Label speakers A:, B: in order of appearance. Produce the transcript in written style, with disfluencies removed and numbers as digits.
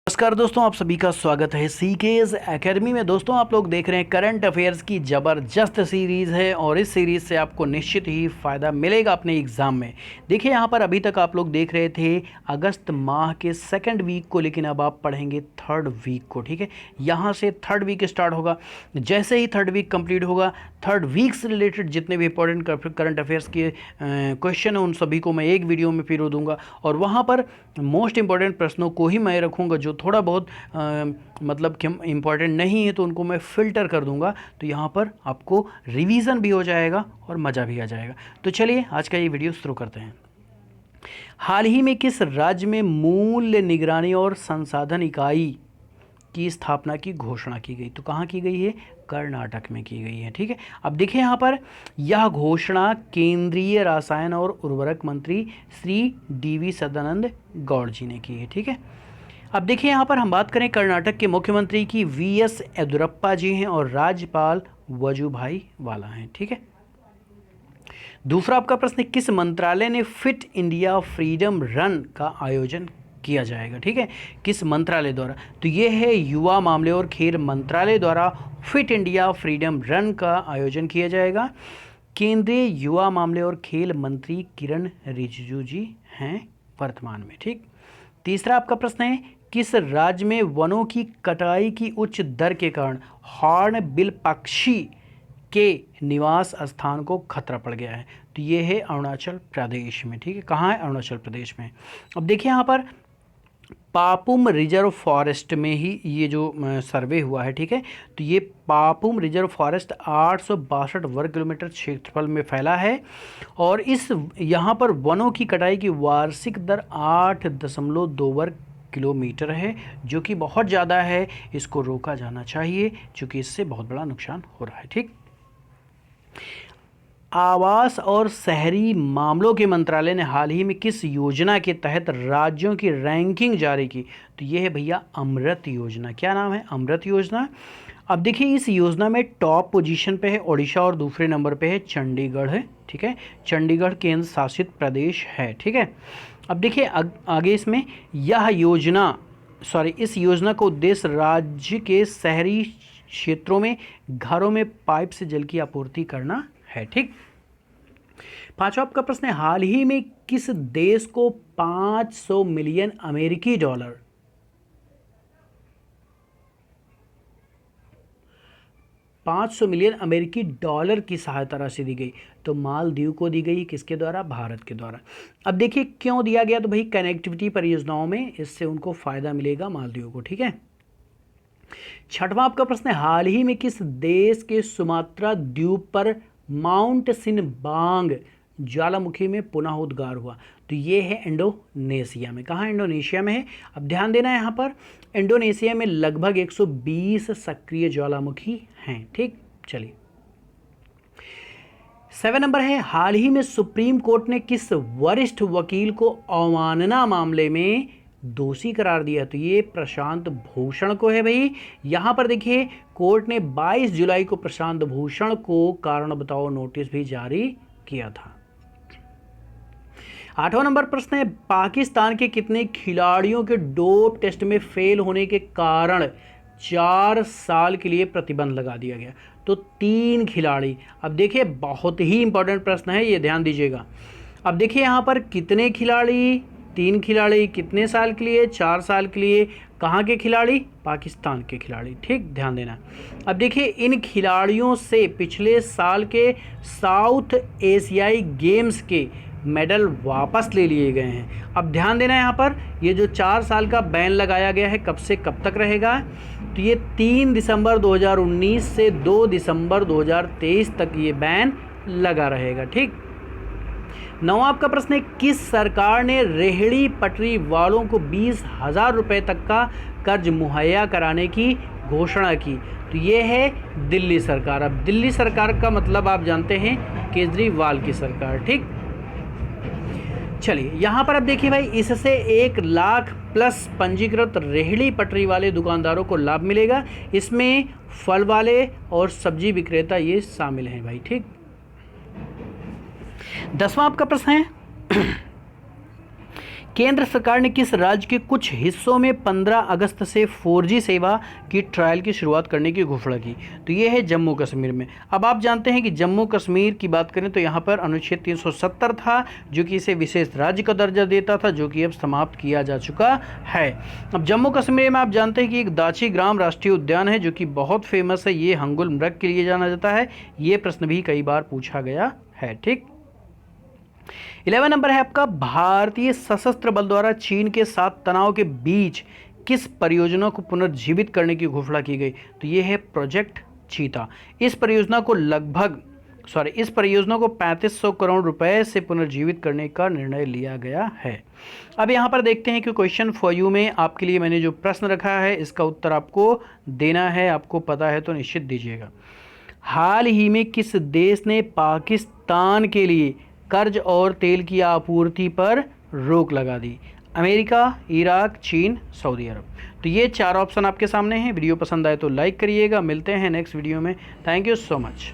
A: नमस्कार दोस्तों, आप सभी का स्वागत है सीकेज एकेडमी में। दोस्तों, आप लोग देख रहे हैं करंट अफेयर्स की ज़बरदस्त सीरीज़ है और इस सीरीज़ से आपको निश्चित ही फ़ायदा मिलेगा अपने एग्ज़ाम में। देखिए, यहाँ पर अभी तक आप लोग देख रहे थे अगस्त माह के सेकंड वीक को, लेकिन अब आप पढ़ेंगे थर्ड वीक को। ठीक है, यहाँ से थर्ड वीक स्टार्ट होगा। जैसे ही थर्ड वीक कंप्लीट होगा, थर्ड वीक से रिलेटेड जितने भी इंपॉर्टेंट करंट अफेयर्स के क्वेश्चन हैं उन सभी को मैं एक वीडियो में पिरो दूंगा और वहाँ पर मोस्ट इंपॉर्टेंट प्रश्नों को ही मैं रखूँगा। जो थोड़ा बहुत मतलब कि इम्पॉर्टेंट नहीं है तो उनको मैं फ़िल्टर कर दूंगा, तो यहाँ पर आपको रिवीजन भी हो जाएगा और मज़ा भी आ जाएगा। तो चलिए आज का ये वीडियो शुरू करते हैं। हाल ही में किस राज्य में मूल्य निगरानी और संसाधन इकाई की स्थापना की घोषणा की गई? तो कहाँ की गई है? कर्नाटक में की गई है। ठीक है, अब देखिए यहाँ पर यह घोषणा केंद्रीय रसायन और उर्वरक मंत्री श्री डी.वी. सदानंद गौड़ जी ने की है। ठीक है, अब देखिए यहाँ पर हम बात करें कर्नाटक के मुख्यमंत्री की वी.एस. येदियुरप्पा जी हैं और राज्यपाल वजुभाई वाला हैं। ठीक है, दूसरा आपका प्रश्न, किस मंत्रालय ने फिट इंडिया फ्रीडम रन का आयोजन किया जाएगा? ठीक है, किस मंत्रालय द्वारा? तो ये है युवा मामले और खेल मंत्रालय द्वारा फिट इंडिया फ्रीडम रन का आयोजन किया जाएगा। केंद्रीय युवा मामले और खेल मंत्री किरण रिजिजू जी हैं वर्तमान में। ठीक, तीसरा आपका प्रश्न है, किस राज्य में वनों की कटाई की उच्च दर के कारण हॉर्न बिल पक्षी के निवास स्थान को खतरा पड़ गया है? तो ये है अरुणाचल प्रदेश में। ठीक है, कहाँ है? अरुणाचल प्रदेश में। अब देखिए यहाँ पर पापुम रिजर्व फॉरेस्ट में ही ये जो सर्वे हुआ है। ठीक है, तो ये पापुम रिजर्व फॉरेस्ट 862 वर्ग किलोमीटर क्षेत्रफल में फैला है और इस यहाँ पर वनों की कटाई की वार्षिक दर 8.2 वर्ग किलोमीटर है, जो कि बहुत ज़्यादा है। इसको रोका जाना चाहिए क्योंकि इससे बहुत बड़ा नुकसान हो रहा है। ठीक, आवास और शहरी मामलों के मंत्रालय ने हाल ही में किस योजना के तहत राज्यों की रैंकिंग जारी की? तो ये है भैया अमृत योजना। क्या नाम है? अमृत योजना। अब देखिए इस योजना में टॉप पोजीशन पे है ओडिशा और दूसरे नंबर पे है चंडीगढ़ है। ठीक है, चंडीगढ़ केंद्र शासित प्रदेश है। ठीक है, अब देखिए आगे इसमें इस योजना का उद्देश्य राज्य के शहरी क्षेत्रों में घरों में पाइप से जल की आपूर्ति करना है। ठीक, पांचवा आपका प्रश्न है, हाल ही में किस देश को 500 मिलियन अमेरिकी डॉलर 500 मिलियन अमेरिकी डॉलर की सहायता राशि दी गई? तो मालदीव को दी गई। किसके द्वारा? भारत के द्वारा। अब देखिए क्यों दिया गया? तो भाई कनेक्टिविटी परियोजनाओं में इससे उनको फायदा मिलेगा मालदीव को। ठीक है, छठवां आपका प्रश्न है, हाल ही में किस देश के सुमात्रा द्वीप पर माउंट सिनबांग ज्वालामुखी में पुनः उद्गार हुआ? तो ये है इंडोनेशिया में। कहाँ? इंडोनेशिया में है। अब ध्यान देना है, यहाँ पर इंडोनेशिया में लगभग 120 सक्रिय ज्वालामुखी हैं। ठीक, चलिए 7 नंबर है, हाल ही में सुप्रीम कोर्ट ने किस वरिष्ठ वकील को अवमानना मामले में दोषी करार दिया? तो ये प्रशांत भूषण को है भाई। यहाँ पर देखिए कोर्ट ने 22 जुलाई को प्रशांत भूषण को कारण बताओ नोटिस भी जारी किया था। 8वां नंबर प्रश्न है, पाकिस्तान के कितने खिलाड़ियों के डोप टेस्ट में फेल होने के कारण 4 साल के लिए प्रतिबंध लगा दिया गया? तो 3 खिलाड़ी। अब देखिए बहुत ही इंपॉर्टेंट प्रश्न है, ये ध्यान दीजिएगा। अब देखिए यहाँ पर कितने खिलाड़ी? 3 खिलाड़ी। कितने साल के लिए? 4 साल के लिए। कहाँ के खिलाड़ी? पाकिस्तान के खिलाड़ी। ठीक, ध्यान देना। अब देखिए इन खिलाड़ियों से पिछले साल के साउथ एशियाई गेम्स के मेडल वापस ले लिए गए हैं। अब ध्यान देना यहाँ पर ये जो 4 साल का बैन लगाया गया है, कब से कब तक रहेगा? तो ये 3 दिसंबर 2019 से 2 दिसंबर 2023 तक ये बैन लगा रहेगा। ठीक, 9वां आपका प्रश्न है, किस सरकार ने रेहड़ी पटरी वालों को 20,000 रुपये तक का कर्ज मुहैया कराने की घोषणा की? तो ये है दिल्ली सरकार। अब दिल्ली सरकार का मतलब आप जानते हैं केजरीवाल की सरकार। ठीक, चलिए यहाँ पर अब देखिए भाई, इससे 1 लाख प्लस पंजीकृत रेहड़ी पटरी वाले दुकानदारों को लाभ मिलेगा। इसमें फल वाले और सब्जी विक्रेता ये शामिल हैं भाई। ठीक, 10वां आपका प्रश्न है, केंद्र सरकार ने किस राज्य के कुछ हिस्सों में 15 अगस्त से 4G सेवा की ट्रायल की शुरुआत करने की घोषणा की? तो ये है जम्मू कश्मीर में। अब आप जानते हैं कि जम्मू कश्मीर की बात करें तो यहाँ पर अनुच्छेद 370 था जो कि इसे विशेष राज्य का दर्जा देता था, जो कि अब समाप्त किया जा चुका है। अब जम्मू कश्मीर में आप जानते हैं कि एक दाची ग्राम राष्ट्रीय उद्यान है जो कि बहुत फेमस है। ये हंगुल मृग के लिए जाना जाता है। ये प्रश्न भी कई बार पूछा गया है। ठीक, 11 नंबर है आपका, भारतीय सशस्त्र बल द्वारा चीन के साथ तनाव के बीच किस परियोजना को पुनर्जीवित करने की घोषणा की गई? तो ये है प्रोजेक्ट चीता। इस परियोजना को 3500 करोड़ रुपए से पुनर्जीवित करने का निर्णय लिया गया है। अब यहाँ पर देखते हैं कि क्वेश्चन फॉर यू में आपके लिए मैंने जो प्रश्न रखा है इसका उत्तर आपको देना है। आपको पता है तो निश्चित दीजिएगा। हाल ही में किस देश ने पाकिस्तान के लिए कर्ज और तेल की आपूर्ति पर रोक लगा दी? अमेरिका, इराक, चीन, सऊदी अरब। तो ये 4 ऑप्शन आपके सामने हैं। वीडियो पसंद आए तो लाइक करिएगा। मिलते हैं नेक्स्ट वीडियो में। Thank you so much.